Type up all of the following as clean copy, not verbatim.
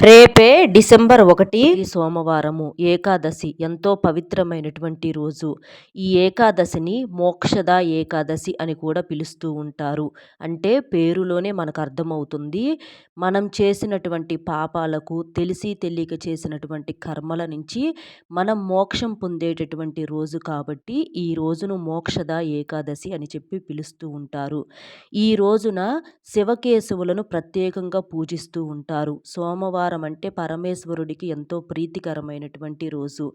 రేపే డిసెంబర్ 1 సోమవారము ఏకాదశి ఎంతో పవిత్రమైనటువంటి రోజు. ఈ ఏకాదశిని మోక్షద ఏకాదశి అని కూడా పిలుస్తూ ఉంటారు. అంటే పేరులోనే మనకు అర్థమవుతుంది. మనం చేసినటువంటి పాపాలకు తెలిసి తెలియక చేసినటువంటి కర్మల నుంచి మనం మోక్షం పొందేటటువంటి రోజు కాబట్టి ఈ రోజును మోక్షద ఏకాదశి అని చెప్పి పిలుస్తూ ఉంటారు. ఈ రోజున శివకేశవులను ప్రత్యేకంగా పూజిస్తూ ఉంటారు. సోమవారం అంటే పరమేశ్వరుడికి ఎంతో ప్రీతికరమైనటువంటి రోజు.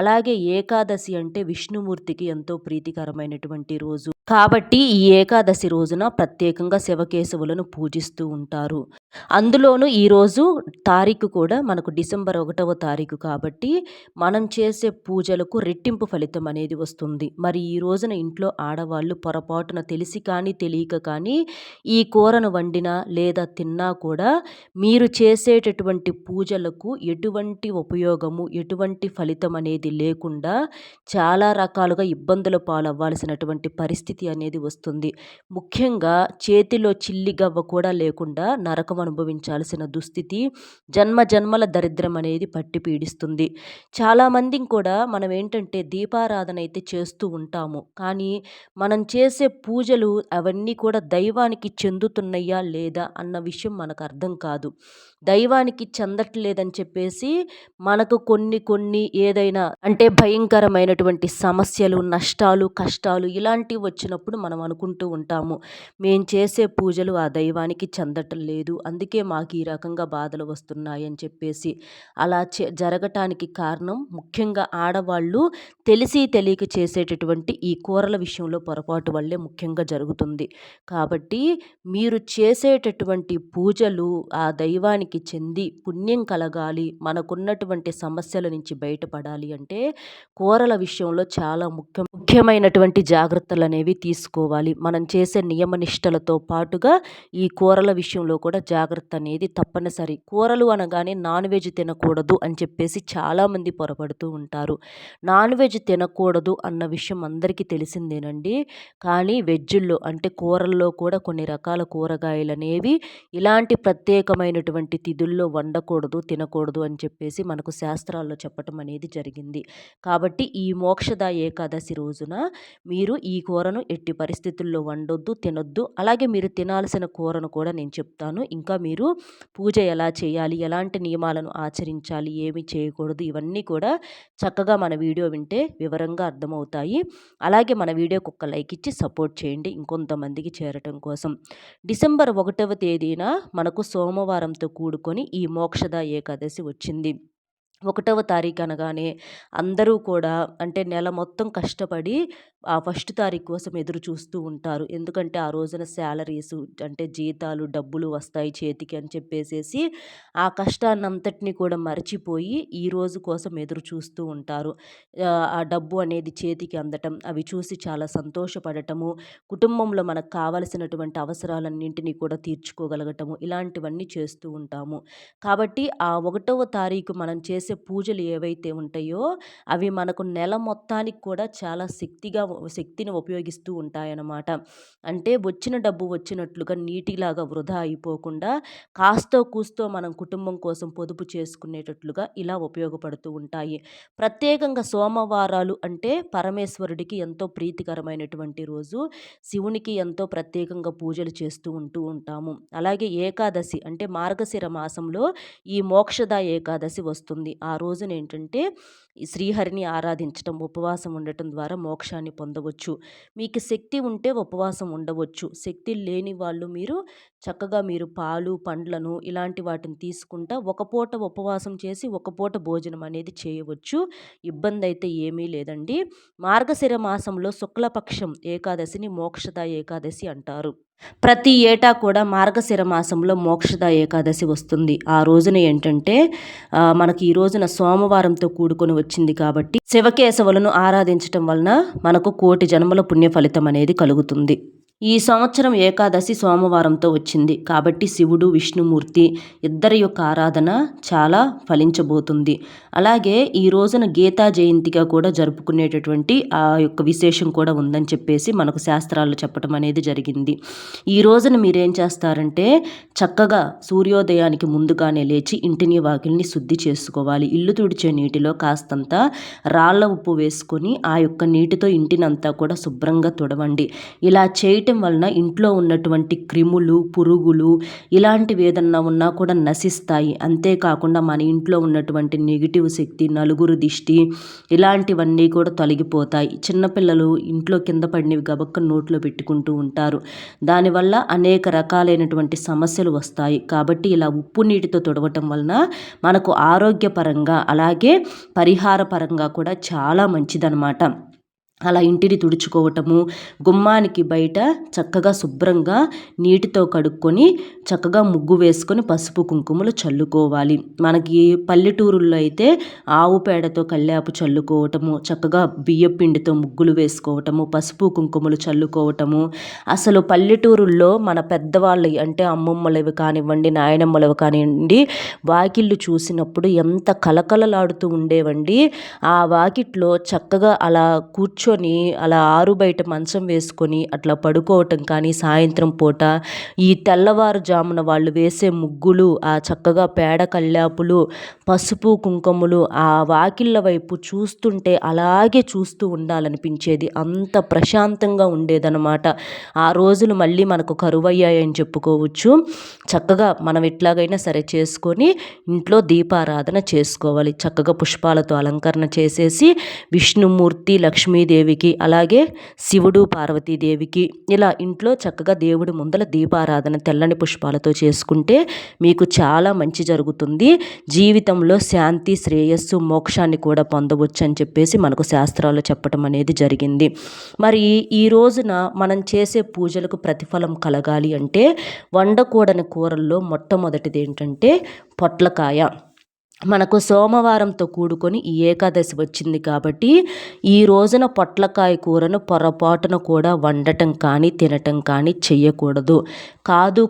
అలాగే ఏకాదశి అంటే విష్ణుమూర్తికి ఎంతో ప్రీతికరమైనటువంటి రోజు. కాబట్టి ఈ ఏకాదశి రోజున ప్రత్యేకంగా శివకేశవులను పూజిస్తూ ఉంటారు. అందులోనూ ఈరోజు తారీఖు కూడా మనకు డిసెంబర్ 1వ తారీఖు కాబట్టి మనం చేసే పూజలకు రెట్టింపు ఫలితం అనేది వస్తుంది. మరి ఈ రోజున ఇంట్లో ఆడవాళ్ళు పొరపాటున తెలిసి కానీ తెలియక కానీ ఈ కూరను వండినా లేదా తిన్నా కూడా మీరు చేసేటటువంటి పూజలకు ఎటువంటి ఉపయోగము ఎటువంటి ఫలితం అనేది లేకుండా చాలా రకాలుగా ఇబ్బందుల పాలవ్వాల్సినటువంటి పరిస్థితి అనేది వస్తుంది. ముఖ్యంగా చేతిలో చిల్లి గవ్వ కూడా లేకుండా నరకం అనుభవించాల్సిన దుస్థితి జన్మ జన్మల దరిద్రం అనేది పట్టి పీడిస్తుంది. చాలామంది కూడా మనం ఏంటంటే దీపారాధన అయితే చేస్తూ ఉంటాము. కానీ మనం చేసే పూజలు అవన్నీ కూడా దైవానికి చెందుతున్నాయా లేదా అన్న విషయం మనకు అర్థం కాదు. దైవానికి చెందట్లేదని చెప్పేసి మనకు కొన్ని ఏదైనా అంటే భయంకరమైనటువంటి సమస్యలు నష్టాలు కష్టాలు ఇలాంటివి వచ్చినప్పుడు మనం అనుకుంటూ ఉంటాము, మేము చేసే పూజలు ఆ దైవానికి చెందటం లేదు, అందుకే మాకు ఈ రకంగా బాధలు వస్తున్నాయి అని చెప్పేసి. అలా జరగటానికి కారణం ముఖ్యంగా ఆడవాళ్ళు తెలిసి తెలియక చేసేటటువంటి ఈ కూరల విషయంలో పొరపాటు వల్లే ముఖ్యంగా జరుగుతుంది. కాబట్టి మీరు చేసేటటువంటి పూజలు ఆ దైవానికి చెంది పుణ్యం కలగాలి, మనకున్నటువంటి సమస్యల నుంచి బయటపడాలి అంటే కూరల విషయంలో చాలా ముఖ్యమైనటువంటి జాగ్రత్తలు అనేవి తీసుకోవాలి. మనం చేసే నియమ నిష్టలతో పాటుగా ఈ కూరల విషయంలో కూడా జాగ్రత్త అనేది తప్పనిసరి. కూరలు అనగానే నాన్ వెజ్ తినకూడదు అని చెప్పేసి చాలామంది పొరపడుతూ ఉంటారు. నాన్ వెజ్ తినకూడదు అన్న విషయం అందరికీ తెలిసిందేనండి. కానీ వెజ్జుల్లో అంటే కూరల్లో కూడా కొన్ని రకాల కూరగాయలు అనేవి ఇలాంటి ప్రత్యేకమైనటువంటి తిథుల్లో వండకూడదు తినకూడదు అని చెప్పేసి మనకు శాస్త్రాల్లో చెప్పటం అనేది జరిగింది. కాబట్టి ఈ మోక్షద ఏకాదశి రోజున మీరు ఈ కూరను ఎట్టి పరిస్థితుల్లో వండొద్దు తినొద్దు. అలాగే మీరు తినాల్సిన కూరను కూడా నేను చెప్తాను. ఇంకా మీరు పూజ ఎలా చేయాలి, ఎలాంటి నియమాలను ఆచరించాలి, ఏమి చేయకూడదు, ఇవన్నీ కూడా చక్కగా మన వీడియో వింటే వివరంగా అర్థమవుతాయి. అలాగే మన వీడియోకి ఒక లైక్ ఇచ్చి సపోర్ట్ చేయండి ఇంకొంతమందికి చేరటం కోసం. డిసెంబర్ 1వ తేదీన మనకు సోమవారంతో కూడుకొని ఈ మోక్షద ఏకాదశి వచ్చింది. 1వ తారీఖు అనగానే అందరూ కూడా అంటే నెల మొత్తం కష్టపడి ఆ ఫస్ట్ తారీఖు కోసం ఎదురు చూస్తూ ఉంటారు. ఎందుకంటే ఆ రోజున శాలరీస్ అంటే జీతాలు డబ్బులు వస్తాయి చేతికి అని చెప్పేసేసి ఆ కష్టాన్నంతటిని కూడా మర్చిపోయి ఈ రోజు కోసం ఎదురు చూస్తూ ఉంటారు. ఆ డబ్బు అనేది చేతికి అందటం అవి చూసి చాలా సంతోషపడటము, కుటుంబంలో మనకు కావలసినటువంటి అవసరాలన్నింటినీ కూడా తీర్చుకోగలగటము ఇలాంటివన్నీ చేస్తూ ఉంటాము. కాబట్టి ఆ 1వ తారీఖు మనం చేసే పూజలు ఏవైతే ఉంటాయో అవి మనకు నెల మొత్తానికి కూడా చాలా శక్తిని ఉపయోగిస్తూ ఉంటాయన్నమాట. అంటే వచ్చిన డబ్బు వచ్చినట్లుగా నీటిలాగా వృధా అయిపోకుండా కాస్తో కూస్తో మనం కుటుంబం కోసం పొదుపు చేసుకునేటట్లుగా ఇలా ఉపయోగపడుతూ ఉంటాయి. ప్రత్యేకంగా సోమవారాలు అంటే పరమేశ్వరుడికి ఎంతో ప్రీతికరమైనటువంటి రోజు. శివునికి ఎంతో ప్రత్యేకంగా పూజలు చేస్తూ ఉంటాము. అలాగే ఏకాదశి అంటే మార్గశిర మాసంలో ఈ మోక్షద ఏకాదశి వస్తుంది. ఆ రోజున ఏంటంటే శ్రీహరిని ఆరాధించటం ఉపవాసం ఉండటం ద్వారా మోక్షాన్ని పొందవచ్చు. మీకు శక్తి ఉంటే ఉపవాసం ఉండవచ్చు. శక్తి లేని వాళ్ళు చక్కగా మీరు పాలు పండ్లను ఇలాంటి వాటిని తీసుకుంటా ఒక పూట ఉపవాసం చేసి ఒక పూట భోజనం అనేది చేయవచ్చు. ఇబ్బంది అయితే ఏమీ లేదండి. మార్గశిర మాసంలో శుక్లపక్షం ఏకాదశిని మోక్షద ఏకాదశి అంటారు. ప్రతి ఏటా కూడా మార్గశిర మాసంలో మోక్షద ఏకాదశి వస్తుంది. ఆ రోజున ఏంటంటే మనకి ఈ రోజున సోమవారంతో కూడుకొని వచ్చింది కాబట్టి శివకేశవులను ఆరాధించటం వలన మనకు కోటి జన్మల పుణ్య ఫలితం అనేది కలుగుతుంది. ఈ సంవత్సరం ఏకాదశి సోమవారంతో వచ్చింది కాబట్టి శివుడు విష్ణుమూర్తి ఇద్దరి యొక్క ఆరాధన చాలా ఫలించబోతుంది. అలాగే ఈ రోజున గీతా జయంతిగా కూడా జరుపుకునేటటువంటి ఆ యొక్క విశేషం కూడా ఉందని చెప్పేసి మనకు శాస్త్రాలు చెప్పడం అనేది జరిగింది. ఈ రోజున మీరేం చేస్తారంటే చక్కగా సూర్యోదయానికి ముందుగానే లేచి ఇంటిని వాకిల్ని శుద్ధి చేసుకోవాలి. ఇల్లు తుడిచే నీటిలో కాస్తంత రాళ్ళ ఉప్పు వేసుకొని ఆ యొక్క నీటితో ఇంటినంతా కూడా శుభ్రంగా తుడవండి. ఇలా చేయటం వలన ఇంట్లో ఉన్నటువంటి క్రిములు, పురుగులు ఇలాంటివి ఏదన్నా ఉన్నా కూడా నశిస్తాయి. అంతేకాకుండా మన ఇంట్లో ఉన్నటువంటి నెగిటివ్ శక్తి, నలుగురు దిష్టి ఇలాంటివన్నీ కూడా తొలగిపోతాయి. చిన్నపిల్లలు ఇంట్లో కింద పడినవి గబక్క నోట్లో పెట్టుకుంటూ ఉంటారు. దానివల్ల అనేక రకాలైనటువంటి సమస్యలు వస్తాయి. కాబట్టి ఇలా ఉప్పు నీటితో తుడవటం వలన మనకు ఆరోగ్యపరంగా అలాగే పరిహార పరంగా కూడా చాలా మంచిదన్నమాట. అలా ఇంటిని తుడుచుకోవటము, గుమ్మానికి బయట చక్కగా శుభ్రంగా నీటితో కడుక్కొని చక్కగా ముగ్గు వేసుకొని పసుపు కుంకుమలు చల్లుకోవాలి. మనకి పల్లెటూరుల్లో అయితే ఆవు పేడతో కల్లాపు చల్లుకోవటము, చక్కగా బియ్యం పిండితో ముగ్గులు వేసుకోవటము, పసుపు కుంకుమలు చల్లుకోవటము. అసలు పల్లెటూరుల్లో మన పెద్దవాళ్ళు అంటే అమ్మమ్మలవి కానివ్వండి, నాయనమ్మలవి కానివ్వండి, వాకిళ్ళు చూసినప్పుడు ఎంత కలకలలాడుతూ ఉండేవండి. ఆ వాకిట్లో చక్కగా అలా కూర్చొని అలా ఆరు బయట మంచం వేసుకొని అట్లా పడుకోవటం కానీ, సాయంత్రం పూట ఈ తెల్లవారుజామున వాళ్ళు వేసే ముగ్గులు, ఆ చక్కగా పేడ కల్లాపులు, పసుపు కుంకుమలు ఆ వాకిళ్ళ వైపు చూస్తుంటే అలాగే చూస్తూ ఉండాలనిపించేది. అంత ప్రశాంతంగా ఉండేదన్నమాట. ఆ రోజులు మళ్ళీ మనకు కరువయ్యాయని చెప్పుకోవచ్చు. చక్కగా మనం ఎట్లాగైనా సరే చేసుకొని ఇంట్లో దీపారాధన చేసుకోవాలి. చక్కగా పుష్పాలతో అలంకరణ చేసేసి విష్ణుమూర్తి, లక్ష్మీదేవికి అలాగే శివుడు, పార్వతీదేవికి ఇలా ఇంట్లో చక్కగా దేవుడి ముందల దీపారాధన తెల్లని పుష్పాలతో చేసుకుంటే మీకు చాలా మంచి జరుగుతుంది. జీవితంలో శాంతి, శ్రేయస్సు, మోక్షాన్ని కూడా పొందవచ్చు అని చెప్పేసి మనకు శాస్త్రాలు చెప్పడం అనేది జరిగింది. మరి ఈ రోజున మనం చేసే పూజలకు ప్రతిఫలం కలగాలి అంటే వండకూడని కూరల్లో మొట్టమొదటిది ఏంటంటే పొట్లకాయ. మనకు సోమవారంతో కూడుకొని ఈ ఏకాదశి వచ్చింది కాబట్టి ఈ రోజున పొట్లకాయ కూరను పొరపాటున కూడా వండటం కానీ తినటం కానీ చెయ్యకూడదు.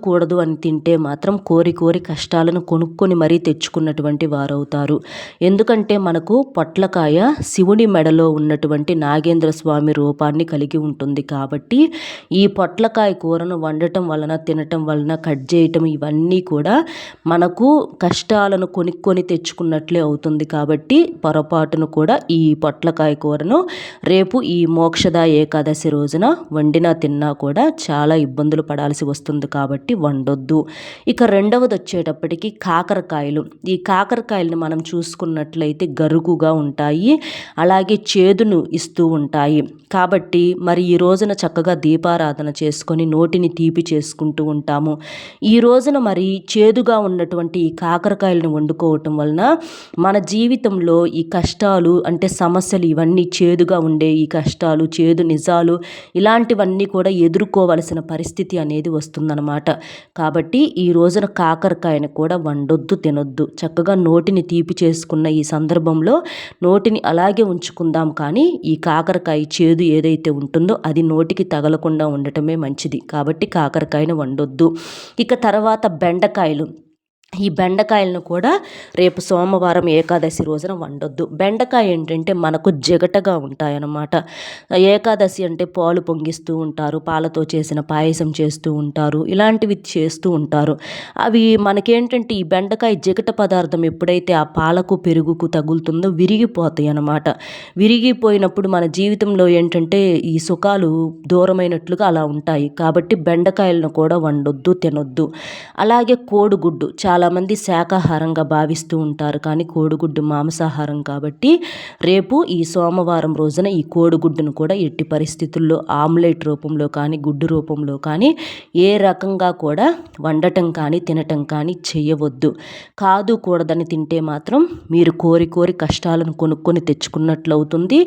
కూడదు అని తింటే మాత్రం కోరి కోరి కష్టాలను కొనుక్కొని మరీ తెచ్చుకున్నటువంటి వారవుతారు. ఎందుకంటే మనకు పొట్లకాయ శివుని మెడలో ఉన్నటువంటి నాగేంద్ర స్వామి రూపాన్ని కలిగి ఉంటుంది కాబట్టి ఈ పొట్లకాయ కూరను వండటం వలన, తినటం వలన, కట్ చేయటం ఇవన్నీ కూడా మనకు కష్టాలను కొనుక్కొని తెచ్చుకున్నట్లే అవుతుంది. కాబట్టి పొరపాటును కూడా ఈ పొట్లకాయ కూరను రేపు ఈ మోక్షద ఏకాదశి రోజున వండినా తిన్నా కూడా చాలా ఇబ్బందులు పడాల్సి వస్తుంది కాబట్టి వండొద్దు. ఇక రెండవది వచ్చేటప్పటికి కాకరకాయలు. ఈ కాకరకాయలను మనం చూసుకున్నట్లయితే గరుకుగా ఉంటాయి, అలాగే చేదును ఇస్తూ ఉంటాయి. కాబట్టి మరి ఈ రోజున చక్కగా దీపారాధన చేసుకొని నోటిని తీపి చేసుకుంటూ ఉంటాము. ఈ రోజున మరి చేదుగా ఉన్నటువంటి ఈ కాకరకాయలను వండుకోవటం వలన మన జీవితంలో ఈ కష్టాలు అంటే సమస్యలు ఇవన్నీ చేదుగా ఉండే ఈ కష్టాలు, చేదు నిజాలు ఇలాంటివన్నీ కూడా ఎదుర్కోవలసిన పరిస్థితి అనేది వస్తుందన్నమాట. కాబట్టి ఈ రోజున కాకరకాయను కూడా వండొద్దు, తినొద్దు. చక్కగా నోటిని తీపి చేసుకున్న ఈ సందర్భంలో నోటిని అలాగే ఉంచుకుందాం. కానీ ఈ కాకరకాయ చేదు ఏదైతే ఉంటుందో అది నోటికి తగలకుండా ఉండటమే మంచిది. కాబట్టి కాకరకాయను వండొద్దు. ఇక తర్వాత బెండకాయలు. ఈ బెండకాయలను కూడా రేపు సోమవారం ఏకాదశి రోజున వండొద్దు. బెండకాయ ఏంటంటే మనకు జిగటగా ఉంటాయన్నమాట. ఏకాదశి అంటే పాలు పొంగిస్తూ ఉంటారు, పాలతో చేసిన పాయసం చేస్తూ ఉంటారు, ఇలాంటివి చేస్తూ ఉంటారు. అవి మనకేంటంటే ఈ బెండకాయ జిగట పదార్థం ఎప్పుడైతే ఆ పాలకు పెరుగుకు తగులుతుందో విరిగిపోతాయి అన్నమాట. విరిగిపోయినప్పుడు మన జీవితంలో ఏంటంటే ఈ సుఖాలు దూరమైనట్లుగా అలా ఉంటాయి. కాబట్టి బెండకాయలను కూడా వండొద్దు, తినొద్దు. అలాగే కోడిగుడ్డు. చాలామంది శాకాహారంగా భావిస్తూ ఉంటారు, కానీ కోడిగుడ్డు మాంసాహారం కాబట్టి రేపు ఈ సోమవారం రోజున ఈ కోడిగుడ్డును కూడా ఎట్టి పరిస్థితుల్లో ఆమ్లెట్ రూపంలో కానీ, గుడ్డు రూపంలో కానీ ఏ రకంగా కూడా వండటం కానీ తినటం కానీ చేయవద్దు. కూడదని తింటే మాత్రం మీరు కోరి కోరి కష్టాలను కొనుక్కొని తెచ్చుకున్నట్లు అవుతుంది.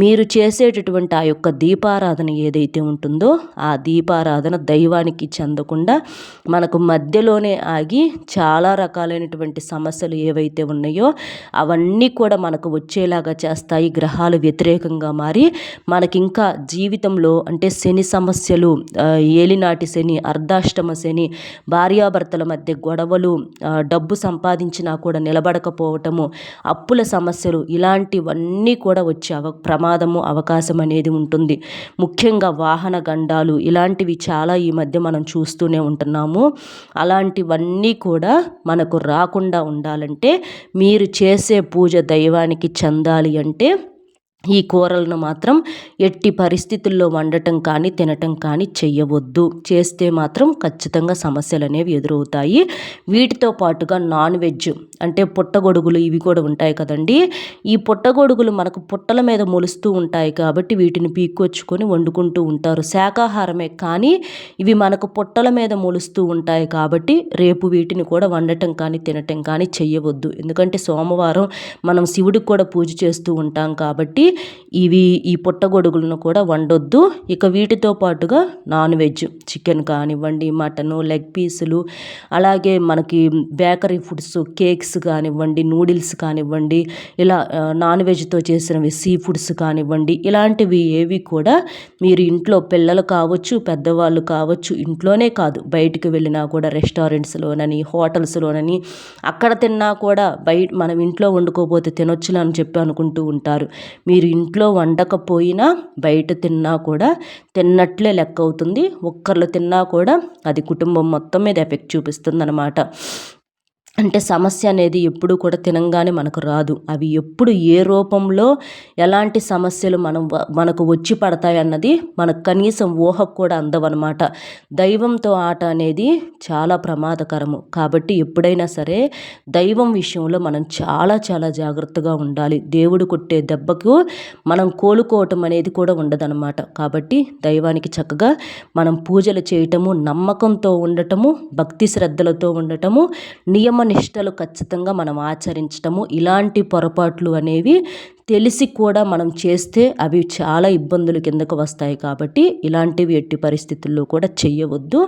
మీరు చేసేటటువంటి ఆ యొక్క దీపారాధన ఏదైతే ఉంటుందో ఆ దీపారాధన దైవానికి చెందకుండా మనకు మధ్యలోనే ఆగి చాలా రకాలైనటువంటి సమస్యలు ఏవైతే ఉన్నాయో అవన్నీ కూడా మనకు వచ్చేలాగా చేస్తాయి. గ్రహాలు వ్యతిరేకంగా మారి మనకి ఇంకా జీవితంలో అంటే శని సమస్యలు, ఏలినాటి శని, అర్ధాష్టమ శని, భార్యాభర్తల మధ్య గొడవలు, డబ్బు సంపాదించినా కూడా నిలబడకపోవటము, అప్పుల సమస్యలు, ఇలాంటివన్నీ కూడా వచ్చే ప్రమాదము అవకాశం అనేది ఉంటుంది. ముఖ్యంగా వాహన గండాలు ఇలాంటివి చాలా ఈ మధ్య మనం చూస్తూనే ఉంటున్నాము. అలాంటివన్నీ కూడా మనకు రాకుండా ఉండాలంటే మీరు చేసే పూజ దైవానికి చెందాలి అంటే ఈ కూరలను మాత్రం ఎట్టి పరిస్థితుల్లో వండటం కానీ తినటం కానీ చెయ్యవద్దు. చేస్తే మాత్రం ఖచ్చితంగా సమస్యలు అనేవి ఎదురవుతాయి. వీటితో పాటుగా నాన్ వెజ్ అంటే పుట్టగొడుగులు ఇవి కూడా ఉంటాయి కదండి. ఈ పుట్టగొడుగులు మనకు పుట్టల మీద మొలుస్తూ ఉంటాయి కాబట్టి వీటిని పీక్కొచ్చుకొని వండుకుంటూ ఉంటారు. శాకాహారమే కానీ ఇవి మనకు పుట్టల మీద మొలుస్తూ ఉంటాయి కాబట్టి రేపు వీటిని కూడా వండటం కానీ తినటం కానీ చెయ్యవద్దు. ఎందుకంటే సోమవారం మనం శివుడికి కూడా పూజ చేస్తూ ఉంటాం కాబట్టి ఈ పుట్టగొడుగులను కూడా వండొద్దు. ఇక వీటితో పాటుగా నాన్ వెజ్ చికెన్ కానివ్వండి, మటను, లెగ్ పీసులు, అలాగే మనకి బేకరీ ఫుడ్స్, కేక్స్ కానివ్వండి, నూడిల్స్ కానివ్వండి, ఇలా నాన్ వెజ్తో చేసినవి సీ ఫుడ్స్ కానివ్వండి, ఇలాంటివి ఏవి కూడా మీరు ఇంట్లో పిల్లలు కావచ్చు, పెద్దవాళ్ళు కావచ్చు, ఇంట్లోనే కాదు బయటికి వెళ్ళినా కూడా రెస్టారెంట్స్లోనని, హోటల్స్లోనని అక్కడ తిన్నా కూడా మనం ఇంట్లో వండుకోపోతే తినొచ్చులే అని చెప్పి అనుకుంటూ ఉంటారు. మీరు ఇంట్లో వండకపోయినా బయట తిన్నా కూడా తిన్నట్లే లెక్క అవుతుంది. ఒక్కళ్ళు తిన్నా కూడా అది కుటుంబం మొత్తం మీద ఎఫెక్ట్ చూపిస్తుంది అన్నమాట. అంటే సమస్య అనేది ఎప్పుడు కూడా తినంగానే మనకు రాదు. అవి ఎప్పుడు ఏ రూపంలో ఎలాంటి సమస్యలు మనకు వచ్చి పడతాయి అన్నది మనకు కనీసం ఊహకు కూడా అందవన్నమాట. దైవంతో ఆట అనేది చాలా ప్రమాదకరము. కాబట్టి ఎప్పుడైనా సరే దైవం విషయంలో మనం చాలా చాలా జాగ్రత్తగా ఉండాలి. దేవుడు కొట్టే దెబ్బకు మనం కోలుకోవటం అనేది కూడా ఉండదన్నమాట. కాబట్టి దైవానికి చక్కగా మనం పూజలు చేయటము, నమ్మకంతో ఉండటము, భక్తి శ్రద్ధలతో ఉండటము, నియమ నిష్టలు ఖచ్చితంగా మనం ఆచరించటము, ఇలాంటి పొరపాట్లు అనేవి తెలిసి కూడా మనం చేస్తే అవి చాలా ఇబ్బందులు కిందకు వస్తాయి. కాబట్టి ఇలాంటివి ఎట్టి పరిస్థితుల్లో కూడా చెయ్యవద్దు.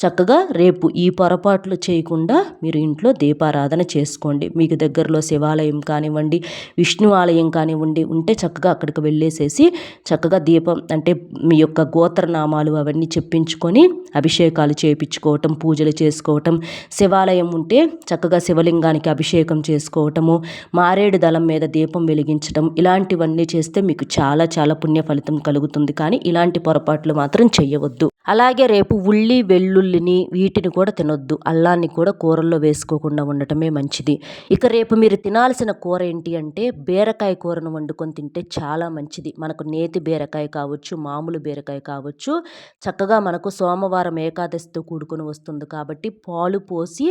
చక్కగా రేపు ఈ పొరపాట్లు చేయకుండా మీరు ఇంట్లో దీపారాధన చేసుకోండి. మీకు దగ్గరలో శివాలయం కానివ్వండి, విష్ణు ఆలయం కానివ్వండి ఉంటే చక్కగా అక్కడికి వెళ్ళేసేసి చక్కగా దీపం అంటే మీ యొక్క గోత్రనామాలు అవన్నీ చెప్పించుకొని అభిషేకాలు చేయించుకోవటం, పూజలు చేసుకోవటం, శివాలయం ఉంటే చక్కగా శివలింగానికి అభిషేకం చేసుకోవటము, మారేడు దళం మీద దీపం వెలిగించడం, ఇలాంటివన్నీ చేస్తే మీకు చాలా చాలా పుణ్య ఫలితం కలుగుతుంది. కానీ ఇలాంటి పొరపాట్లు మాత్రం చెయ్యవద్దు. అలాగే రేపు ఉల్లి, వెల్లుల్లిని వీటిని కూడా తినొద్దు. అల్లాన్ని కూడా కూరల్లో వేసుకోకుండా ఉండటమే మంచిది. ఇక రేపు మీరు తినాల్సిన కూర ఏంటి అంటే బీరకాయ కూరను వండుకొని తింటే చాలా మంచిది. మనకు నేతి బీరకాయ కావచ్చు, మామూలు బీరకాయ కావచ్చు, చక్కగా మనకు సోమవారం ఏకాదశితో కూడుకొని వస్తుంది కాబట్టి పాలు పోసి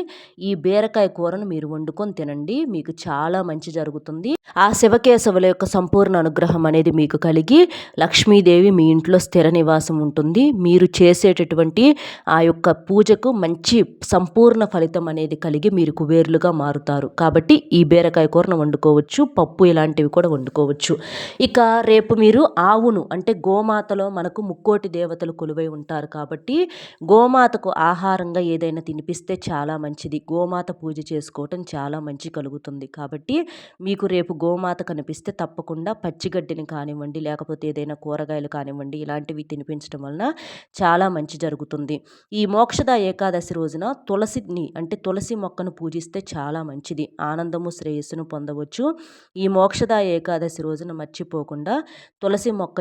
ఈ బీరకాయ కూరను మీరు వండుకొని తినండి. మీకు చాలా మంచి జరుగుతుంది. ఆ శివకేశవుల యొక్క సంపూర్ణ అనుగ్రహం అనేది మీకు కలిగి లక్ష్మీదేవి మీ ఇంట్లో స్థిర నివాసం ఉంటుంది. మీరు చేసేటటువంటి ఆ యొక్క పూజకు మంచి సంపూర్ణ ఫలితం అనేది కలిగి మీరు కుబేరులుగా మారుతారు. కాబట్టి ఈ బీరకాయ కూరను వండుకోవచ్చు, పప్పు ఇలాంటివి కూడా వండుకోవచ్చు. ఇక రేపు మీరు ఆవును అంటే గోమాతలో మనకు ముక్కోటి దేవతలు కొలువై ఉంటారు కాబట్టి గోమాతకు ఆహారంగా ఏదైనా తినిపిస్తే చాలా మంచిది. గోమాత పూజ చేసుకోవటం చాలా మంచి కలుగుతుంది. కాబట్టి మీకు రేపు గోమాత కనిపిస్తే తప్పకుండా పచ్చిగడ్డిని కానివ్వండి, లేకపోతే ఏదైనా కూరగాయలు కానివ్వండి, ఇలాంటివి తినిపించడం వలన చాలా మంచి జరుగుతుంది. ఈ మోక్షద ఏకాదశి రోజున తులసిని అంటే తులసి మొక్కను పూజిస్తే చాలా మంచిది. ఆనందము, శ్రేయస్సును పొందవచ్చు. ఈ మోక్షద ఏకాదశి రోజున మర్చిపోకుండా తులసి మొక్క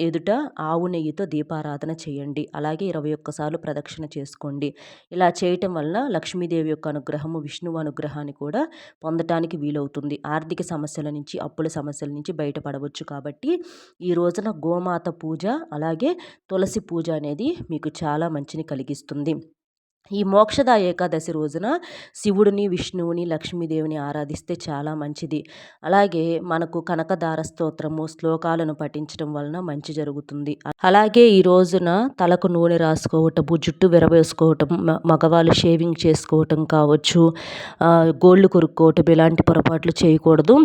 ఎదుట ఆవు నెయ్యితో దీపారాధన చేయండి. అలాగే 21 సార్లు ప్రదక్షిణ చేసుకోండి. ఇలా చేయటం వలన లక్ష్మీదేవి యొక్క అనుగ్రహము, విష్ణువు అనుగ్రహాన్ని కూడా పొందటానికి వీలవుతుంది. ఆర్థిక సమస్యల నుంచి, అప్పుల సమస్యల నుంచి బయటపడవచ్చు. కాబట్టి ఈ రోజున గోమాత పూజ అలాగే తులసి పూజ అనేది మీకు చాలా మంచిని కలిగిస్తుంది. ఈ మోక్షద ఏకాదశి రోజున శివుడిని, విష్ణువుని, లక్ష్మీదేవిని ఆరాధిస్తే చాలా మంచిది. అలాగే మనకు కనకదార స్తోత్రము, శ్లోకాలను పఠించడం వలన మంచి జరుగుతుంది. అలాగే ఈ రోజున తలకు నూనె రాసుకోవటము, జుట్టు విరవేసుకోవటం, మగవాళ్ళు షేవింగ్ చేసుకోవటం కావచ్చు, గోళ్ళు కొరుక్కోవటం ఇలాంటి పొరపాట్లు చేయకూడదు.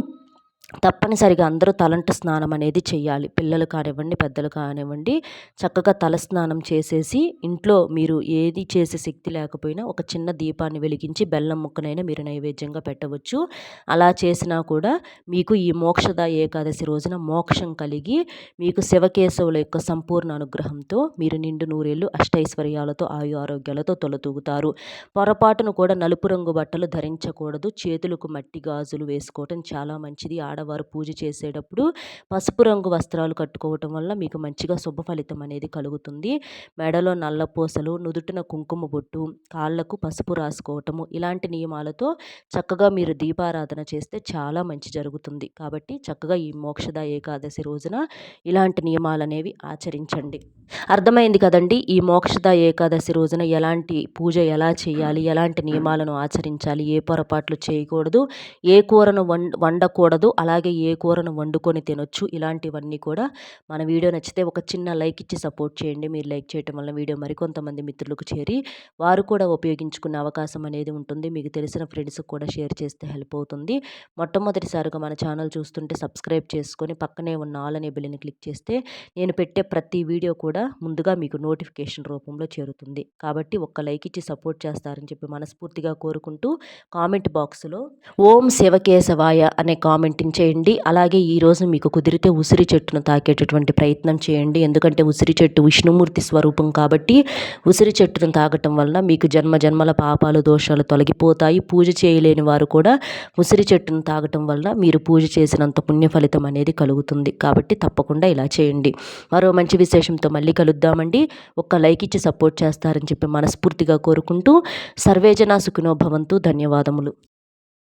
తప్పనిసరిగా అందరూ తలంటు స్నానం అనేది చేయాలి. పిల్లలు కానివ్వండి, పెద్దలు కానివ్వండి, చక్కగా తల స్నానం చేసేసి ఇంట్లో మీరు ఏది చేసే శక్తి లేకపోయినా ఒక చిన్న దీపాన్ని వెలిగించి బెల్లం ముక్కనైనా మీరు నైవేద్యంగా పెట్టవచ్చు. అలా చేసినా కూడా మీకు ఈ మోక్షద ఏకాదశి రోజున మోక్షం కలిగి మీకు శివకేశవుల యొక్క సంపూర్ణ అనుగ్రహంతో మీరు నిండు నూరేళ్లు అష్టైశ్వర్యాలతో ఆయు ఆరోగ్యాలతో తొలతూగుతారు. పొరపాటును కూడా నలుపు రంగు బట్టలు ధరించకూడదు. చేతులకు మట్టి గాజులు వేసుకోవటం చాలా మంచిది. ఆడవారు పూజ చేసేటప్పుడు పసుపు రంగు వస్త్రాలు కట్టుకోవటం వల్ల మీకు మంచిగా శుభ ఫలితం అనేది కలుగుతుంది. మెడలో నల్ల పూసలు, నుదుటిన కుంకుమ బొట్టు, కాళ్ళకు పసుపు రాసుకోవటము ఇలాంటి నియమాలతో చక్కగా మీరు దీపారాధన చేస్తే చాలా మంచి జరుగుతుంది. కాబట్టి చక్కగా ఈ మోక్షద ఏకాదశి రోజున ఇలాంటి నియమాలనేవి ఆచరించండి. అర్థమైంది కదండి. ఈ మోక్షద ఏకాదశి రోజున ఎలాంటి పూజ ఎలా చేయాలి, ఎలాంటి నియమాలను ఆచరించాలి, ఏ పొరపాట్లు చేయకూడదు, ఏ కూరను వండకూడదు, అలాగే ఏ కూరను వండుకొని తినొచ్చు, ఇలాంటివన్నీ కూడా మన వీడియో నచ్చితే ఒక చిన్న లైక్ ఇచ్చి సపోర్ట్ చేయండి. మీరు లైక్ చేయటం వల్ల వీడియో మరికొంతమంది మిత్రులకు చేరి వారు కూడా ఉపయోగించుకునే అవకాశం అనేది ఉంటుంది. మీకు తెలిసిన ఫ్రెండ్స్కి కూడా షేర్ చేస్తే హెల్ప్ అవుతుంది. మొట్టమొదటిసారిగా మన ఛానల్ చూస్తుంటే సబ్స్క్రైబ్ చేసుకొని పక్కనే ఉన్న ఆల్ అనే బెల్ని క్లిక్ చేస్తే నేను పెట్టే ప్రతి వీడియో కూడా ముందుగా మీకు నోటిఫికేషన్ రూపంలో చేరుతుంది. కాబట్టి ఒక్క లైక్ ఇచ్చి సపోర్ట్ చేస్తారని చెప్పి మనస్ఫూర్తిగా కోరుకుంటూ కామెంట్ బాక్స్లో ఓం శివకేశవాయ అనే కామెంటింగ్ చేయండి. అలాగే ఈరోజు మీకు కుదిరితే ఉసిరి చెట్టును తాకేటటువంటి ప్రయత్నం చేయండి. ఎందుకంటే ఉసిరి చెట్టు విష్ణుమూర్తి స్వరూపం కాబట్టి ఉసిరి చెట్టును తాగటం వలన మీకు జన్మ జన్మల పాపాలు దోషాలు తొలగిపోతాయి. పూజ చేయలేని వారు కూడా ఉసిరి చెట్టును తాగటం వలన మీరు పూజ చేసినంత పుణ్య ఫలితం అనేది కలుగుతుంది. కాబట్టి తప్పకుండా ఇలా చేయండి. మరో మంచి విశేషంతో మళ్ళీ కలుద్దామండి. ఒక్క లైక్ ఇచ్చి సపోర్ట్ చేస్తారని చెప్పి మనస్ఫూర్తిగా కోరుకుంటూ సర్వేజన సుఖినో భవంతు. ధన్యవాదములు.